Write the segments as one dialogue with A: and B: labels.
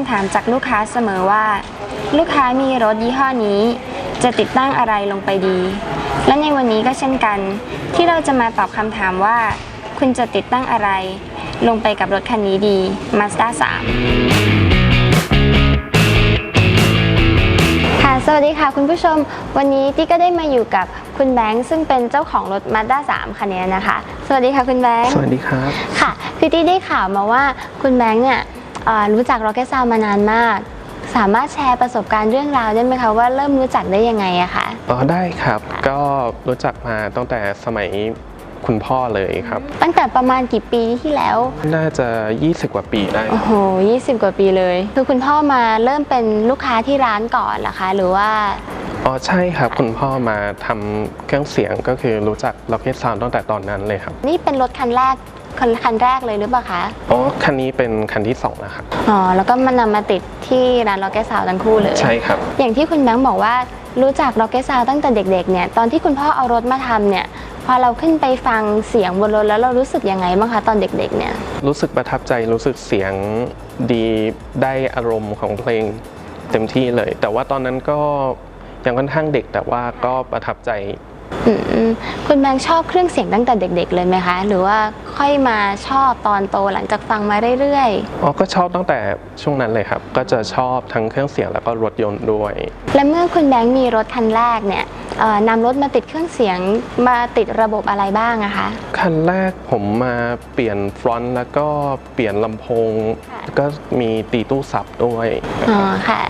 A: ำถามจากลูกค้าเสมอว่าลูกค้ามีรถยี่ห้อนี้จะติดตั้งอะไรลงไปดีและในวันนี้ก็เช่นกันที่เราจะมาตอบคำถามว่าคุณจะติดตั้งอะไรลงไปกับรถคันนี้ดี Mazda 3ค่ะสวัสดีค่ะคุณผู้ชมวันนี้ตี้ก็ได้มาอยู่กับคุณแบงค์ซึ่งเป็นเจ้าของรถ Mazda 3 คันนี้นะคะสวัสดีค่ะคุณแบงค์
B: สวัสดีครับ
A: ค่ะคือตี้ได้ข่าวมาว่าคุณแบงค์เนี่ยรู้จัก Rocket Sound มานานมากสามารถแชร์ประสบการณ์เรื่องราวได้ไหมคะว่าเริ่มรู้จักได้ยังไงอะคะ
B: ได้ครับก็รู้จักมาตั้งแต่สมัยคุณพ่อเลยครับ
A: ตั้งแต่ประมาณกี่ปีที่แล้ว
B: น่าจะ20กว่าปีได้
A: โอ้โห20กว่าปีเลยคือคุณพ่อมาเริ่มเป็นลูกค้าที่ร้านก่อนเหรอคะหรือว่า
B: ใช่ครับคุณพ่อมาทำเครื่องเสียงก็คือรู้จัก Rocket Sound ตั้งแต่ตอนนั้นเลยครับ
A: นี่เป็นรถคันแรกเลยหรือเปล่าคะ
B: คันนี้เป็นคันที่2แล้วครับ
A: แล้วก็นำมาติดที่ร้าน Rocket Sound ทั้งคู่เลย
B: ใช่ครับ
A: อย่างที่คุณแบงค์บอกว่ารู้จัก Rocket Sound ตั้งแต่เด็กๆเนี่ยตอนที่คุณพ่อเอารถมาทำเนี่ยพอเราขึ้นไปฟังเสียงบนรถแล้วเรารู้สึกยังไงบ้างคะตอนเด็กๆเนี่ย
B: รู้สึกประทับใจรู้สึกเสียงดีได้อารมณ์ของเพลงเต็มที่เลยแต่ว่าตอนนั้นก็ยังค่อนข้างเด็กแต่ว่าก็ประทับใจ
A: คุณแบงค์ชอบเครื่องเสียงตั้งแต่เด็กๆเลยไหมคะหรือว่าค่อยมาชอบตอนโตหลังจากฟังมาเรื่อย
B: ๆก็ชอบตั้งแต่ช่วงนั้นเลยครับก็จะชอบทั้งเครื่องเสียงแล้วก็รถยนต์ด้วย
A: และเมื่อคุณแบงค์มีรถคันแรกเนี่ยนำรถมาติดเครื่องเสียงมาติดระบบอะไรบ้างอะคะ
B: คันแรกผมมาเปลี่ยนฟรอนต์แล้วก็เปลี่ยนลำโพงก็มีตีตู้ซับด้วย
A: ค่ะ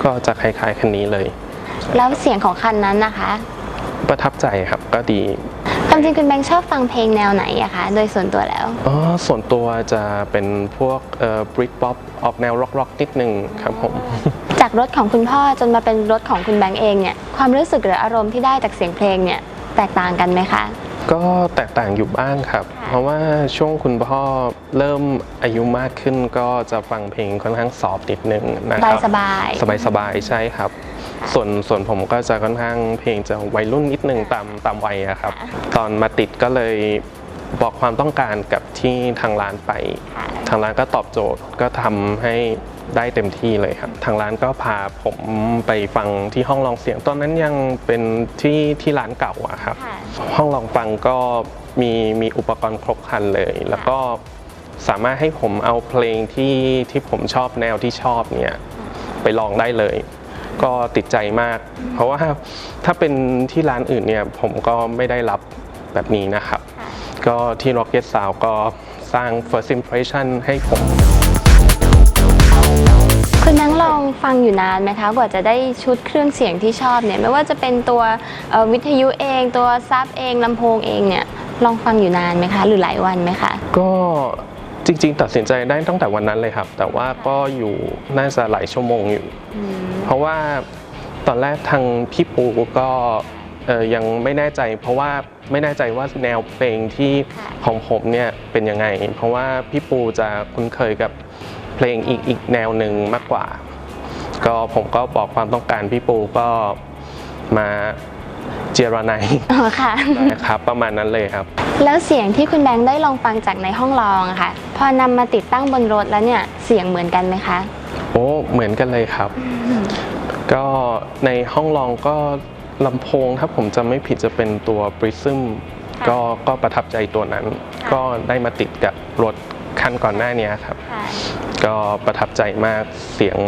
B: ก็จะคล้ายๆคันนี้เลย
A: แล้วเสียงของคันนั้นนะคะ
B: ประทับใจครับก็ดี
A: ความจริงคุณแบงค์ชอบฟังเพลงแนวไหนอะคะโดยส่วนตัวแล้ว
B: ส่วนตัวจะเป็นพวกบริกป๊อปออกแนวร็อกนิดนึงครับผม
A: จากรถของคุณพ่อจนมาเป็นรถของคุณแบงค์เองเนี่ยความรู้สึกหรืออารมณ์ที่ได้จากเสียงเพลงเนี่ยแตกต่างกันไหมคะ
B: ก็แตกต่างอยู่บ้างครับเพราะว่าช่วงคุณพ่อเริ่มอายุมากขึ้นก็จะฟังเพลงค่อนข้างซอฟต์นิดนึงนะครับสบายใช่ครับส่วนผมก็จะค่อนข้างเพลงจะวัยรุ่นนิดนึงตามวัยครับตอนมาติดก็เลยบอกความต้องการกับที่ทางร้านไปทางร้านก็ตอบโจทย์ก็ทำให้ได้เต็มที่เลยครับทางร้านก็พาผมไปฟังที่ห้องลองเสียงตอนนั้นยังเป็นที่ร้านเก่าอะครับห้องลองฟังก็มีอุปกรณ์ครบครันเลยแล้วก็สามารถให้ผมเอาเพลงที่ผมชอบแนวที่ชอบเนี่ยไปลองได้เลยก็ติดใจมากเพราะว่าถ้าเป็นที่ร้านอื่นเนี่ยผมก็ไม่ได้รับแบบนี้นะครับก็ที่ Rocket Sound ก็สร้าง first impression ให้ผม
A: คุณนั่งลองฟังอยู่นานไหมคะกว่าจะได้ชุดเครื่องเสียงที่ชอบเนี่ยไม่ว่าจะเป็นตัววิทยุเองตัวซับเองลำโพงเองเนี่ยลองฟังอยู่นานไหมคะหรือหลายวันไหมคะ
B: ก็จริงๆตัดสินใจได้ตั้งแต่วันนั้นเลยครับแต่ว่าก็อยู่น่าจะหลายชั่วโมงอยู่เพราะว่าตอนแรกทางพี่ปูก็ยังไม่แน่ใจเพราะว่าไม่แน่ใจว่าแนวเพลงที่ของผมเนี่ยเป็นยังไงเพราะว่าพี่ปูจะคุ้นเคยกับเพลงอีกแนวหนึ่งมากกว่าก็ผมก็บอกความต้องการพี่ปูก็มาเจรนายนะครับประมาณนั้นเลยครับ
A: แล้วเสียงที่คุณแบงค์ได้ลองฟังจากในห้องลองอะค่ะพอนำมาติดตั้งบนรถแล้วเนี่ยเสียงเหมือนกันไหมคะ
B: เหมือนกันเลยครับก็ในห้องลองก็ลำโพงถ้าผมจำไม่ผิดจะเป็นตัว Prism ก็ประทับใจตัวนั้นก็ได้มาติดกับรถคันก่อนหน้านี้ครับก็ประทับใจมากเสียง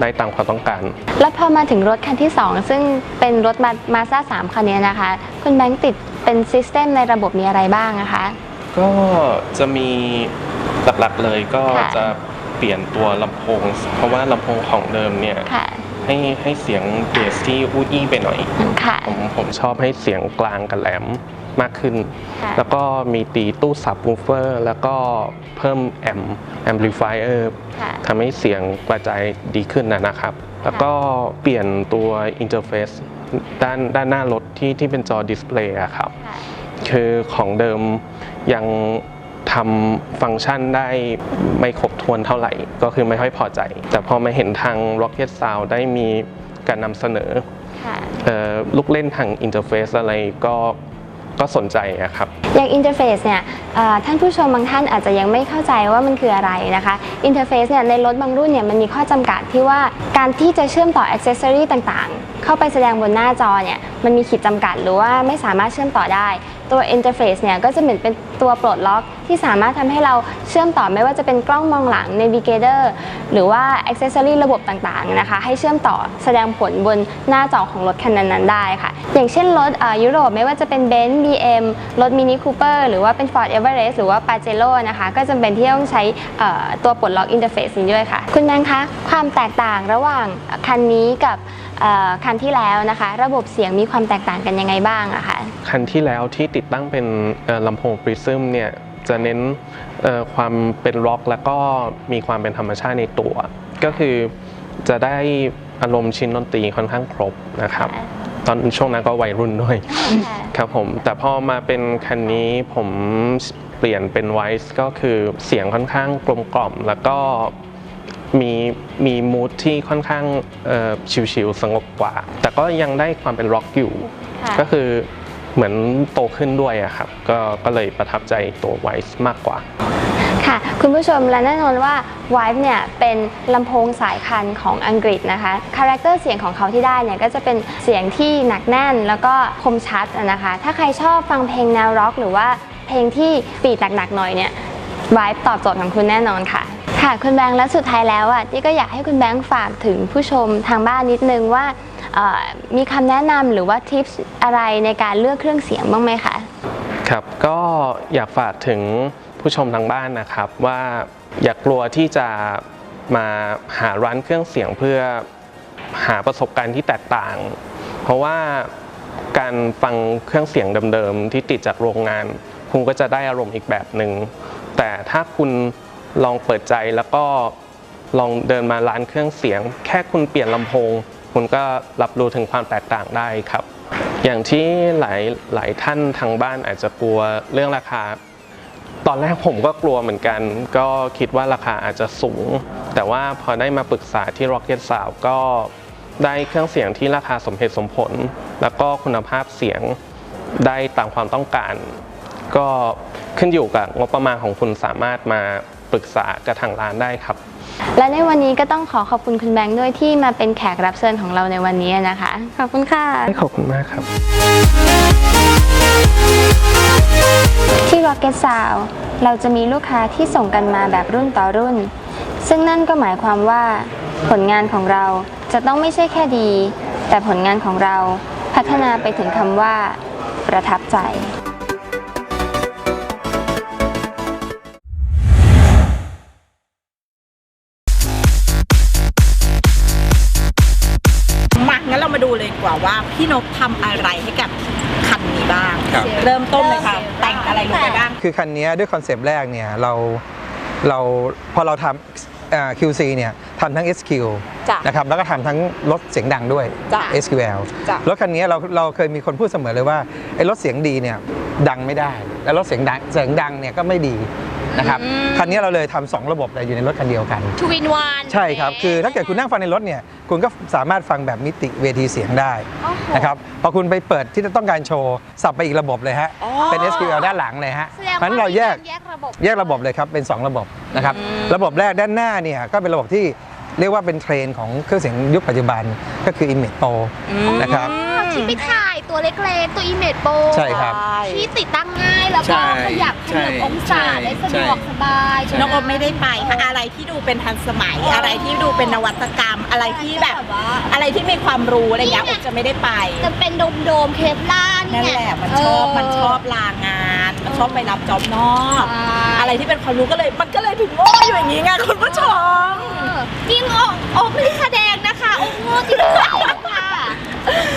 B: ได้ตามความต้องการ
A: แล้วพอมาถึงรถคันที่2ซึ่งเป็นรถMazda 3 คันนี้นะคะคุณแบงค์ติดเป็นซิสเต็มในระบบมีอะไรบ้างนะคะ
B: ก็จะมีหลักๆเลยก็จะเปลี่ยนตัวลำโพงเพราะว่าลำโพงของเดิมเนี่ยให้เสียงเบสที่อู้อี้ไปหน่อยผมชอบให้เสียงกลางกับแหลมมากขึ้นแล้วก็มีตีตู้ซับวูฟเฟอร์แล้วก็เพิ่มแอมพลิฟายเออร์ทำให้เสียงกระจายดีขึ้นนะครับแล้วก็เปลี่ยนตัวอินเทอร์เฟซด้านหน้ารถที่เป็นจอดิสเพลย์ครับคือของเดิมยังทำฟังก์ชันได้ไม่ครบถ้วนเท่าไหร่ก็คือไม่ค่อยพอใจแต่พอมาเห็นทาง Rocket Sound ได้มีการนำเสนอลูกเล่นทางอินเทอร์เฟซอะไรก็สนใจครับ
A: อย่ อย่างอินเทอร์เฟซเนี่ยท่านผู้ชมบางท่านอาจจะยังไม่เข้าใจว่ามันคืออะไรนะคะอินเทอร์เฟซเนี่ยในรถบางรุ่นเนี่ยมันมีข้อจำกัดที่ว่าการที่จะเชื่อมต่ออ็อกเซสซอรี่ต่างๆเข้าไปแสดงบนหน้าจอเนี่ยมันมีขีดจำกัดหรือว่าไม่สามารถเชื่อมต่อได้ตัวอินเทอร์เฟซเนี่ยก็จะเหมือนเป็นตัวปลดล็อกที่สามารถทำให้เราเชื่อมต่อไม่ว่าจะเป็นกล้องมองหลัง Navigator หรือว่าอ็อกเซสซอรี่ระบบต่างๆนะคะให้เชื่อมต่อแสดงผลบนหน้าจอของรถคันนั้นๆได้ค่ะอย่างเช่นรถยุโรปไม่ว่าจะเป็น Benz BM รถ Mini Cooper หรือว่าเป็น Ford Everest หรือว่า Pajero นะคะก็จำเป็นที่ต้องใช้ตัวปลดล็อกอินเทอร์เฟซนี้ด้วยค่ะคุณแบงค์คะความแตกต่างระหว่างคันนี้กับคันที่แล้วนะคะระบบเสียงมีความแตกต่างกันยังไงบ้างอะคะ
B: คันที่แล้วที่ติดตั้งเป็นลำโพง Prism เนี่ยจะเน้นความเป็นร็อกแล้วก็มีความเป็นธรรมชาติในตัวก็คือจะได้อารมณ์ชิ้นดนตรีค่อนข้างครบนะครับตอนช่วงนั้นก็วัยรุ่นด้วยครับผมแต่พอมาเป็นคันนี้ผมเปลี่ยนเป็น Wise ก็คือเสียงค่อนข้างกลมกล่อมแล้วก็มีมูดที่ค่อนข้างชิลๆสงบกว่าแต่ก็ยังได้ความเป็นร็อกอยู่ก็คือเหมือนโตขึ้นด้วยอะครับก็เลยประทับใจตัว Wise มากกว่า
A: ค่ะคุณผู้ชมและแน่นอนว่า Wise เนี่ยเป็นลำโพงสายคันของอังกฤษนะคะคาแรคเตอร์เสียงของเขาที่ได้เนี่ยก็จะเป็นเสียงที่หนักแน่นแล้วก็คมชัดนะคะถ้าใครชอบฟังเพลงแนวร็อกหรือว่าเพลงที่บีทหนักๆหน่อยเนี่ย Wise ตอบโจทย์ของคุณแน่นอนค่ะค่ะคุณแบงค์และสุดท้ายแล้วที่ก็อยากให้คุณแบงค์ฝากถึงผู้ชมทางบ้านนิดนึงว่ามีคำแนะนำหรือว่าทิปส์อะไรในการเลือกเครื่องเสียงบ้างไหมคะ
B: ครับก็อยากฝากถึงผู้ชมทางบ้านนะครับว่าอย่ากลัวที่จะมาหาร้านเครื่องเสียงเพื่อหาประสบการณ์ที่แตกต่างเพราะว่าการฟังเครื่องเสียงเดิมๆที่ติดจากโรงงานคุณก็จะได้อารมณ์อีกแบบหนึ่งแต่ถ้าคุณลองเปิดใจแล้วก็ลองเดินมาร้านเครื่องเสียงแค่คุณเปลี่ยนลำโพงคุณก็รับรู้ถึงความแตกต่างได้ครับอย่างที่หลายท่านทางบ้านอาจจะกลัวเรื่องราคาตอนแรกผมก็กลัวเหมือนกันก็คิดว่าราคาอาจจะสูงแต่ว่าพอได้มาปรึกษาที่ Rocket Sound ก็ได้เครื่องเสียงที่ราคาสมเหตุสมผลแล้วก็คุณภาพเสียงได้ตามความต้องการก็ขึ้นอยู่กับงบประมาณของคุณสามารถมาปรึกษากับทางร้านได้ครับ
A: และในวันนี้ก็ต้องขอบคุณคุณแบงค์ด้วยที่มาเป็นแขกรับเชิญของเราในวันนี้นะคะขอบคุณค่ะ
B: ขอบคุณมากครับ
A: ที่ Rocket Sound เราจะมีลูกค้าที่ส่งกันมาแบบรุ่นต่อรุ่นซึ่งนั่นก็หมายความว่าผลงานของเราจะต้องไม่ใช่แค่ดีแต่ผลงานของเราพัฒนาไปถึงคำว่าประทับใจ
C: งั้นเรามาดูเลยกว่าว่าพี่นพทำอะไรให้กับคันนี้บ้างเริ่มต้นเลยค่ะแต่งอะไรลงไปบ้าง
D: คือคันนี้ด้วยคอนเซปต์แรกเนี่ยเราพอเราทำQC เนี่ยทำทั้ง SQ นะครับแล้วก็ทำทั้งรถเสียงดังด้วย SQL รถคันนี้เราเคยมีคนพูดเสมอเลยว่าไอ้รถเสียงดีเนี่ยดังไม่ได้แล้วรถเสียงดังเนี่ยก็ไม่ดีนะครับคันนี้เราเลยทำ2ระบบเลยอยู่ในรถคันเดียวกัน
C: 2 in 1
D: ใช่ครับคือถ้าเกิดคุณนั่งฟังในรถเนี่ยคุณก็สามารถฟังแบบมิติเวทีเสียงได้นะครับพอคุณไปเปิดที่ต้องการโชว์สับไปอีกระบบเลยฮะเป็น SQL ด้านหลังเลยฮะเพราะฉะนั้นเราแยกระบบเลยครับเป็น2ระบบนะครับระบบแรกด้านหน้าเนี่ยก็เป็นระบบที่เรียกว่าเป็นเทรนด์ของเครื่องเสียงยุคปัจจุบันก็คือ Image Pro นะครับ
E: ที่ไปถ่ายตัวเล็กๆตัว Image Pro
D: ใช่ครับ
E: ที่ติดตั้งง่ายแล้วก็ขยับองศาได้สะดวกสบาย
C: น้องอมไม่ได้ไปค่ะอะไรที่ดูเป็นทันสมัยอะไรที่ดูเป็นนวัตกรรมอะไรที่แบบอะไรที่มีความรู้อะไรเงี้ยอมจะไม่ได้ไป
E: จะเป็นโดมเคปล่า
C: นี่แหละมันชอบลางานมันชอบไปรับจ็อบนอกอะไรที่เป็นความรู้มันก็เลยถึงโง่อยู่อย่างนี้ไงคุณผู้ชม
E: ยิ่งโอ้ไม่ได้แสดงนะคะโอ้โง่จริงๆค่ะ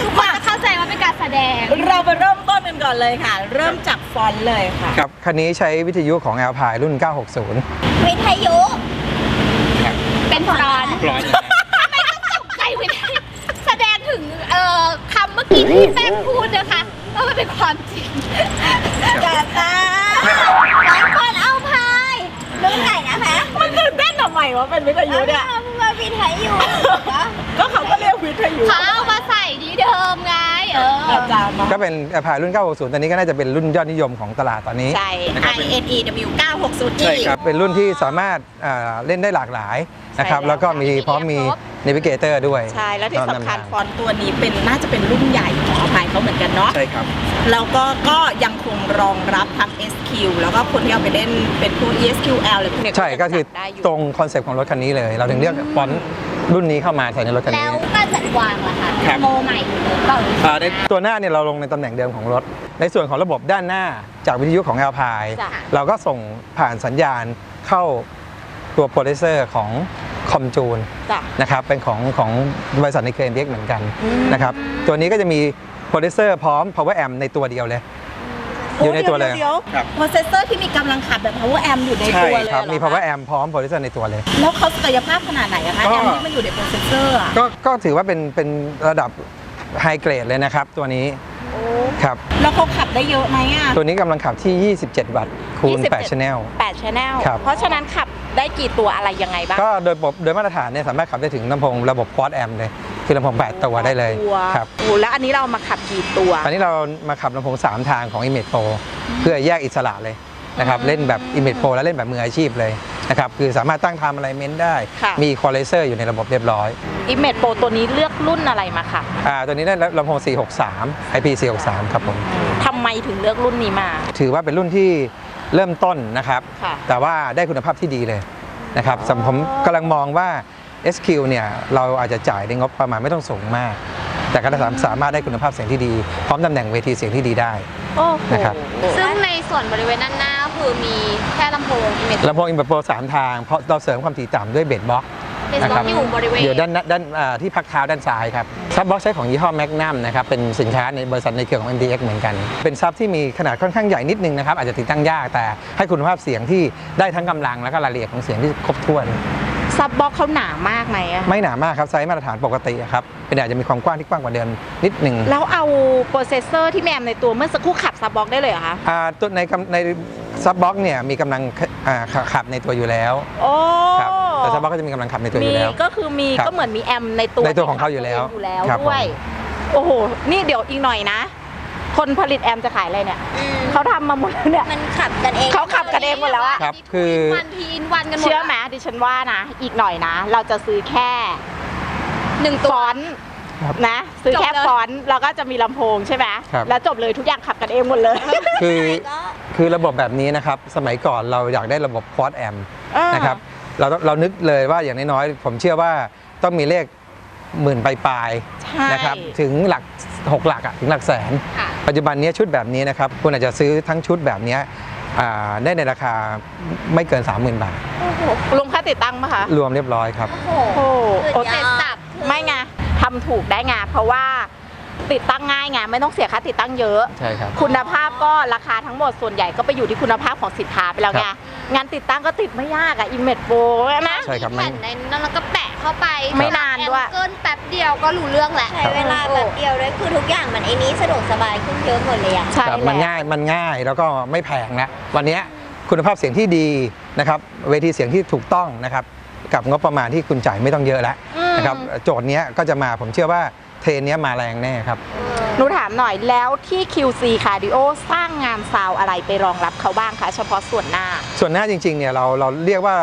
E: ทุกคนจะเข้าใจว่าเป็นการแสดง
C: เราไปเริ่มต้นกันก่อนเลยค่ะเริ่มจากฟอนต์เลยค่ะ
D: ครับคันนี้ใช้วิทยุของ Alpine รุ่น 960
E: วิทยุเป็นฟอนต์ไม่ต้องตกใจวิทยุแสดงถึงคำเมื่อกี้ที่แป้งพูดนะคะว่ามันเป็นความจริง
C: จัดตา
E: ร้านฟอนต์Alpineรุ่นไหนนะคะ
C: มันตื่นเต้นทำไมวะเป็นวิทยุเนี่ย
E: วิทยุ
C: ก็เขาก็เรียกวิทยุ
E: เขาเอามาใส่ที่เดิมไง
C: อาจารย์
D: ก็เป็นแอร์พายรุ่น 960 ตอนนี้ก็น่าจะเป็นรุ่นยอดนิยมของตลาดตอนนี้
C: ใช่ INEW 960
D: ใช่ครับ เป็นรุ่นที่สามารถเล่นได้หลากหลายนะครับ
C: ใช่แล้ว
D: แล้วก็มีพร้อมมี Navigator ด้วย
C: ใช่ แล้วที่สำคัญ
D: นำทาง
C: ฟอนต์ตัวนี้น่าจะเป็นรุ่นใหญ่ของอภัยเขาเหมือนกันเนาะ
D: ใช่ครับ
C: แล้วก็ยังคงรองรับทั้ง SQ แล้วก็คนที่เอาไปเล่นเป็นพวก ESQL อะไรพวกเนี้ย
D: ใช่ก็คือ
C: ได้ยู่
D: ตรงคอนเซปต์ของรถคันนี้เลย เราถึงเลือกฟอนต์รุ่นนี้เข้ามาใส่ในรถคัน
E: แล้
D: นี้
E: วการจัดวางล่ะคะ
D: ครับ
E: โมใหม่หรือเปล่า
D: ตัวหน้าเนี่ยเราลงในตำแหน่งเดิมของรถ ในส่วนของระบบด้านหน้าจากวิทยุของ Alpine
C: จ้ะ
D: เราก็ส่งผ่านสัญญาณเข้าตัวโปรดิวเซอร์ของคอมจูน
C: จ้ะ
D: นะครับเป็นของบริษัทในเครือ MDX เหมือนกันนะครับตัวนี้ก็จะมีโปรดิวเซอร์พร้อม Power Amp ในตัวเดียวเลย อยู่ในตัวเลย
C: ดี๋โปรเซสเซอร์ที่มีกำลังขับแบบ Power Amp อยู่ใน
D: ใช่
C: ตัวเลย
D: ครับ
C: เหอ
D: มี
C: คะ
D: Power Amp พร้อมโปรดิวเซอร์ในตัวเลย
C: แล้วเขาศักยภาพขนาดไหนอะคะ
D: ก็
C: แอมที่มันอยู่ในโปรเซสเซอร์อะ
D: ก็ถือว่าเป็นระดับไฮเกรดเลยนะครับตัวนี้ครับ
C: แล้วเขาขับได้เยอะไหมอะ
D: ตัวนี้กำลังขับที่ 27 วัตต์คูณ 8 channel
C: 8 channel
D: ครับ
C: เพราะฉะนั้นขับได้กี่ตัวอะไรยังไงบ้าง
D: ก็โดยมาตรฐานเนี่ยสามารถขับได้ถึงลำโพงระบบ Quad Amp เลย คือลำโพง 8 ตัวได้เลย
C: ตัว
D: ครับ
C: โอ้แล้วอันนี้เรามาขับกี่ตัว
D: ตอนนี้เรามาขับลำโพง 3 ทางของ Image Pro เพื่อแยกอิสระเลยนะครับเล่นแบบ Image Pro และเล่นแบบมืออาชีพเลยนะครับคือสามารถตั้งไทม์อะไรเมนได้
C: ค่ะ
D: มี Equalizer อยู่ในระบบเรียบร้อย
C: Image Pro ตัวนี้เลือกรุ่นอะไรมาขับ
D: ตัวนี้ได้ลำโพง 463 IP 463 ครับผม
C: ทำไมถึงเลือกรุ่นนี้มา
D: ถือว่าเป็นรุ่นที่เริ่มต้นนะครับ
C: ค่ะ
D: แต่ว่าได้คุณภาพที่ดีเลยนะครับสำหรับผมกำลังมองว่า SQ เนี่ยเราอาจจะจ่ายในงบประมาณไม่ต้องสูงมาก แต่ก็สามารถได้คุณภาพเสียงที่ดี พร้อมตำแหน่งเวทีเสียงที่ดีได้
C: โอ้โห
D: นะครับ
E: ซึ่งในส่วนบริเวณด้านหน้าก็คือมีแค่ลำโพงอิเมจ
D: ลำโพงอินเ r อร์โปร3ทางเพราะเราเสริมความถี่ต่ำด้วยเบสบ็อก
E: เป็นสล็อตอยู่บริเวณ
D: อยู่ด้านที่พักเท้าด้านซ้ายครับซับบ็อกใช้ของยี่ห้อแมกนัมนะครับเป็นสินค้าในบริษัทในเครือของ MDX เหมือนกัน เป็นซับที่มีขนาดค่อนข้างใหญ่นิดนึงนะครับอาจจะติดตั้งยากแต่ให้คุณภาพเสียงที่ได้ทั้งกำลังและก็รายละเอียดของเสียงที่ครบถ้วน
C: ซับบ็อกเขาหนามากไหมอะ
D: ไม่หนามากครับไซส์มาตรฐานปกติครับเป็นอาจจะมีความกว้างที่กว้างกว่าเดิมนิดนึง
C: แล้วเอาโปรเซสเซอร์ที่แมมในตัวเมื่อสักครู่ขับซับบ็อกได้เลยเหรอคะ
D: ตัวในซับบ็อกเนี่ยมีกำลังขับในตัวอยู่แล้ว
C: โอ้
D: ครับแต่ซับบ็อกก็จะมีกำลังขับในตัวอ
C: มี
D: ยู่แล้ว
C: ก็คือมี
D: ครับ
C: ก็เหมือนมีแอมในตัว
D: ในตัวของเขาอยู่แล้ว
C: อยู่แล้ว
D: ครับ
C: ด้วย โอ้โห นี่เดี๋ยวอีกหน่อยนะ คนผลิตแอมจะขายอะไรเนี่ย เขาทำมาหมดแล้วเนี่ย
E: มันขับกันเอง
C: เขาขับกันเองหมดแล้วอะ
D: ครับคือ
E: วันทีอินวันกันหมด
C: เชื่อไหมดิฉันว่านะ อีกหน่อยนะ เราจะซื้อแค่
E: 1 ตัว
C: ฟอนต์
D: ครับ
C: นะ ซื้อแค่
E: จบเลย
C: ฟอนต์แล้วก็จะมีลำโพงใช่ไหม
D: ครับ
C: แล้วจบเลยทุกอย่างขับกันเองหมดเลย
D: คือระบบแบบนี้นะครับสมัยก่อนเราอยากได้ระบบ Quad Amp นะครับเรานึกเลยว่าอย่างน้อยๆผมเชื่อว่าต้องมีเลขหมื่นปลาย
C: ใช่
D: ๆนะครับถึงหลัก6หลักถึงหลักแสน
E: ค่ะ
D: ปัจจุบันนี้ชุดแบบนี้นะครับคุณอาจจะซื้อทั้งชุดแบบนี้ได้ในราคาไม่เกิน 30,000 บาท
C: รวมค่าติดตั้งปะคะ
D: รวมเรียบร้อยครับ
E: โอ้โห
C: โอ้
E: เสร็จสับ
C: ไม่ไงทำถูกได้ไงเพราะว่าติดตั้งง่ายไงไม่ต้องเสียค่าติดตั้งเยอะ
D: ใช่ครับ
C: คุณภาพก็ราคาทั้งหมดส่วนใหญ่ก็ไปอยู่ที่คุณภาพของสินค้าไปแล้วไง
D: ครับ
C: งานติดตั้งก็ติดไม่ยากอะอิมเมจโปรนะ
D: ใช่ครับ
E: แผ่นในนั้นแล้วก็แปะเข้าไป
C: ไม่นานด้วย
E: แอมเกินแป๊บเดียวก็รู้เรื่องแหละ
F: ใช้เวลาแบบเดียวด้วยคือทุกอย่างมันไอ้นี้สะดวกสบายขึ้นเยอะหมดเลยอะ
C: ใช่
D: ครับ
C: แล้
D: มันง่ายแล้วก็ไม่แพงนะวันนี้คุณภาพเสียงที่ดีนะครับเวทีเสียงที่ถูกต้องนะครับกับงบประมาณที่คุณจ่ายไม่ต้องเยอะแล้วนะครับโจทย์เนี้ยก็จะมาผมเชื่อว่าเทรนเนี้ยมาแรงแน่ครับ
C: หนูถามหน่อยแล้วที่ QC Cardio สร้างงานซาวอะไรไปรองรับเขาบ้างคะเฉพาะส่วนหน้า
D: ส่วนหน้าจริงๆเนี่ยเราเรียกว่า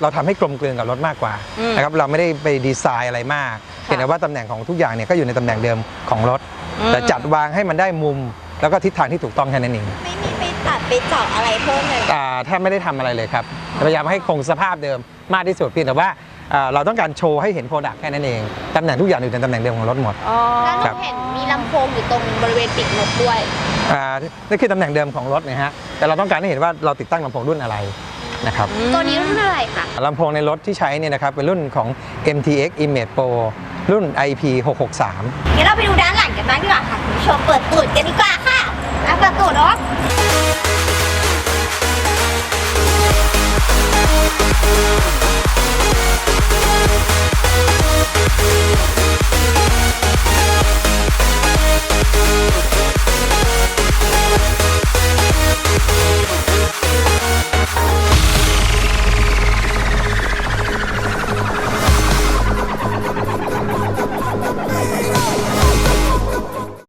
D: เราทำให้กลมกลืนกับรถมากกว่า
C: อืม
D: นะครับเราไม่ได้ไปดีไซน์อะไรมากเห็นแต่ว่าตำแหน่งของทุกอย่างเนี่ยก็อยู่ในตำแหน่งเดิมของรถ แต่จัดวางให้มันได้มุม แล้วก็ทิศทางที่ถูกต้องแค่นั้นเอง
F: ไม่มีไปตัดไปเจาะอะไรเพิ่มเลย
D: แทบไม่ได้ทำอะไรเลยครับพยายามให้คงสภาพเดิมมากที่สุดเพียงแต่ว่าเราต้องการโชว์ให้เห็นโปรดักต์แค่นั้นเองตำแหน่งทุกอย่างอยู่ในตำแหน่งเดิมของรถหมด
E: แล้ว
D: ครั
E: เรา
D: บ
E: เห็นมีลำโพงอยู่ตรงบริเวณปีกนกด้วย
D: นี่คือตำแหน่งเดิมของรถนะฮะแต่เราต้องการให้เห็นว่าเราติดตั้งลำโพงรุ่นอะไรนะครับ
E: ตัวนี้รุ่นอะไรคะ
D: ลำโพงในรถที่ใช้เนี่ยนะครับเป็นรุ่นของ MTX Image Pro รุ่น IP 663
F: เดี๋ยวเราไปดูด้านหลังกันบ้างดีกว่าค่ะคุณผู้ชมเปิดตูดกันดีกว่า